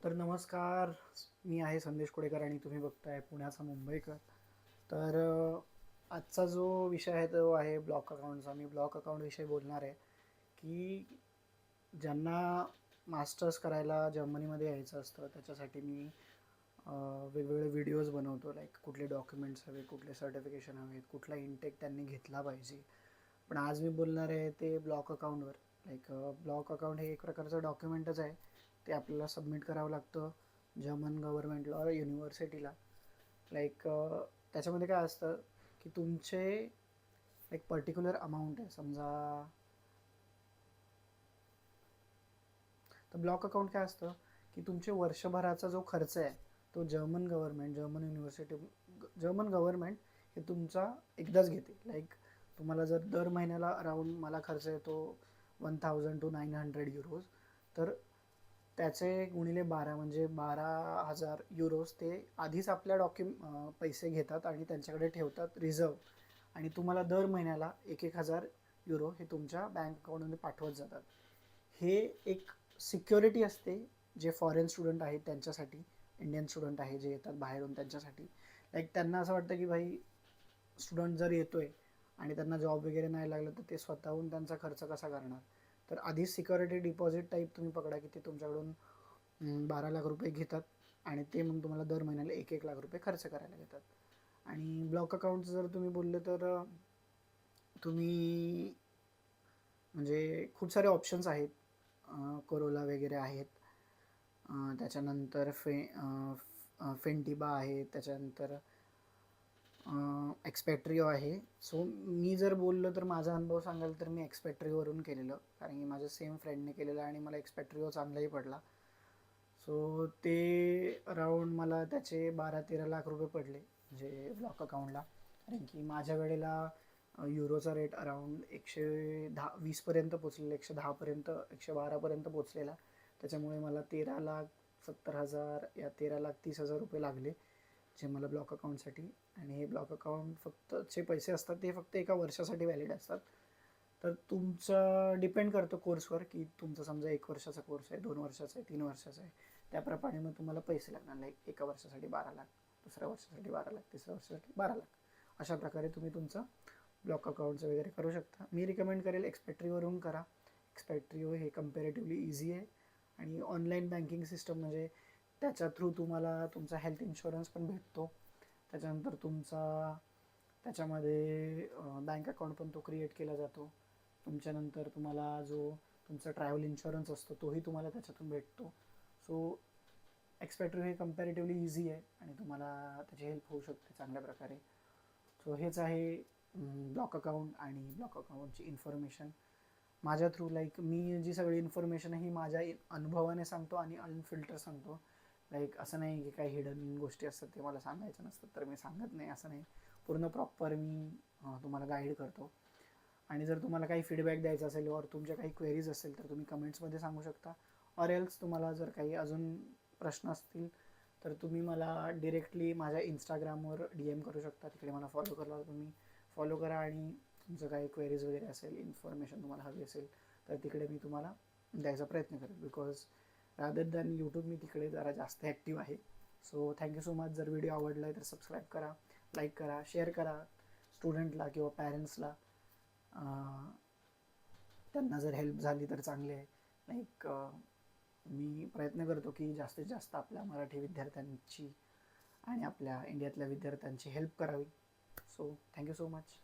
तर नमस्कार. मी आहे संदेश कोडेकर आणि तुम्ही बघताय पुण्याचा मुंबईकर. तर आजचा जो विषय आहे तो आहे ब्लॉक अकाउंटचा. मी ब्लॉक अकाउंटविषयी बोलणार आहे की ज्यांना मास्टर्स करायला जर्मनीमध्ये यायचं असतं त्याच्यासाठी मी वेगवेगळे व्हिडिओज बनवतो. लाईक कुठले डॉक्युमेंट्स हवे, कुठले सर्टिफिकेशन हवेत, कुठला इनटेक त्यांनी घेतला पाहिजे. पण आज मी बोलणार आहे ते ब्लॉक अकाउंटवर. लाईक ब्लॉक अकाउंट हे एक प्रकारचं डॉक्युमेंटच आहे. ते आपल्याला सबमिट करावं लागतं जर्मन गव्हर्नमेंटला, युनिव्हर्सिटीला. लाईक त्याच्यामध्ये काय असतं की तुमचे एक पर्टिक्युलर अमाऊंट आहे. समजा तर ब्लॉक अकाउंट काय असतं की तुमचे वर्षभराचा जो खर्च आहे तो German government, German university, German government हे तुमचा एकदाच घेते. लाईक तुम्हाला जर दर महिन्याला अराऊंड मला खर्च येतो 1000 to 900 युरोज, तर त्याचे गुणिले 12 म्हणजे 12,000 युरोज ते आधीच आपल्या पैसे घेतात आणि त्यांच्याकडे ठेवतात रिझर्व. आणि तुम्हाला दर महिन्याला 1,000 युरो हे तुमच्या बँक अकाउंटमध्ये पाठवत जातात. हे एक सिक्युरिटी असते जे फॉरेन स्टुडंट आहेत त्यांच्यासाठी, इंडियन स्टुडंट आहे जे येतात बाहेरून त्यांच्यासाठी. लाईक त्यांना असं वाटतं की भाई स्टुडंट जर येतोय आणि त्यांना जॉब वगैरे नाही लागलं तर ते स्वतःहून त्यांचा खर्च कसा करणार. तर आधीच सिक्युरिटी डिपॉझिट टाईप तुम्ही पकडा की ते तुमच्याकडून 12 लाख रुपये घेतात आणि ते मग तुम्हाला दर महिन्याला 1-1 लाख रुपये खर्च करायला घेतात. आणि ब्लॉक अकाउंट जर तुम्ही बोलले तर तुम्ही म्हणजे खूप सारे ऑप्शन्स आहेत. कोरोला वगैरे आहेत, त्याच्यानंतर फेंटिबा आहे, त्याच्यानंतर एक्सपेट्रिओ आहे. सो मी जर बोललो तर माझा अनुभव सांगाल तर मी एक्सपेट्रिओवरून केलेलं, कारण की माझ्या सेम फ्रेंडने केलेलं आणि मला एक्सपेट्रिओ चांगलाही पडला. सो ते अराऊंड मला त्याचे 12-13 लाख रुपये पडले म्हणजे ब्लॉक अकाउंटला. कारण की माझ्या वेळेला युरोचा रेट अराऊंड 120पर्यंत पोचलेला, 110पर्यंत, 112पर्यंत पोचलेला. त्याच्यामुळे मला 13,70,000 या 13,30,000 रुपये लागले जे मला ब्लॉक अकाउंटसाठी. आणि हे ब्लॉक अकाउंट फक्त जे पैसे असतात ते फक्त एका वर्षासाठी व्हॅलिड असतात. तर तुमचं डिपेंड करतं कोर्सवर की तुमचा समजा 1 वर्षाचा कोर्स आहे, 2 वर्षाचा आहे, 3 वर्षाचा आहे, त्याप्रमाणे मग तुम्हाला पैसे लागणार. लाईक एका वर्षासाठी 12 लाख, दुसऱ्या वर्षासाठी 12 लाख, तिसऱ्या वर्षासाठी 12 लाख. अशा प्रकारे तुम्ही तुमचं ब्लॉक अकाउंटचं वगैरे करू शकता. मी रिकमेंड करेल एक्सपेट्रिओवरून करा. एक्सपेट्रिओ हे कम्पॅरेटिव्हली इझी आहे आणि ऑनलाईन बँकिंग सिस्टम म्हणजे त्याच्या थ्रू तुम्हाला तुमचा हेल्थ इन्शुरन्स पण भेटतो. त्याच्यानंतर त्याच्यामध्ये बँक अकाउंट पण तो क्रिएट केला जातो. तुमच्यानंतर तुम्हाला जो तुमचा ट्रॅव्हल इन्शुरन्स असतो तोही तुम्हाला त्याच्यातून भेटतो. सो एक्सपेट्रिओ हे कम्पॅरेटिव्हली इझी आहे आणि तुम्हाला त्याची हेल्प होऊ शकते चांगल्या प्रकारे. सो हेच आहे ब्लॉक अकाउंट आणि ब्लॉक अकाउंटची इन्फॉर्मेशन माझ्या थ्रू. लाईक मी जी सगळी इन्फॉर्मेशन आहे ही माझ्या अनुभवाने सांगतो आणि अनफिल्टर सांगतो. लाईक असं नाही की काही हिडन गोष्टी असतात ते मला सांगायचं नसतं तर मी सांगत नाही, असं नाही. पूर्ण प्रॉपर मी तुम्हाला गाईड करतो. आणि जर तुम्हाला काही फीडबॅक द्यायचा असेल और तुमच्या काही क्वेरीज असेल तर तुम्ही कमेंट्समध्ये सांगू शकता. ऑर एल्स तुम्हाला जर काही अजून प्रश्न असतील तर तुम्ही मला डिरेक्टली माझ्या इंस्टाग्रामवर DM करू शकता. तिकडे मला फॉलो करायला तुम्ही फॉलो करा आणि तुमचं काही क्वेरीज वगैरे असेल, इन्फॉर्मेशन तुम्हाला हवी असेल तर तिकडे मी तुम्हाला द्यायचा प्रयत्न करेन. बिकॉज रादर दॅन यूट्यूब मी तिकडे जरा जास्त ॲक्टिव्ह आहे. So thank you so much. जर व्हिडिओ आवडला आहे तर सबस्क्राईब करा, लाईक करा, शेअर करा स्टुडंटला किंवा पॅरेंट्सला. त्यांना जर हेल्प झाली तर चांगले आहे. लाईक मी प्रयत्न करतो की जास्तीत जास्त आपल्या मराठी विद्यार्थ्यांची आणि आपल्या इंडियातल्या विद्यार्थ्यांची हेल्प करावी. So thank you so much.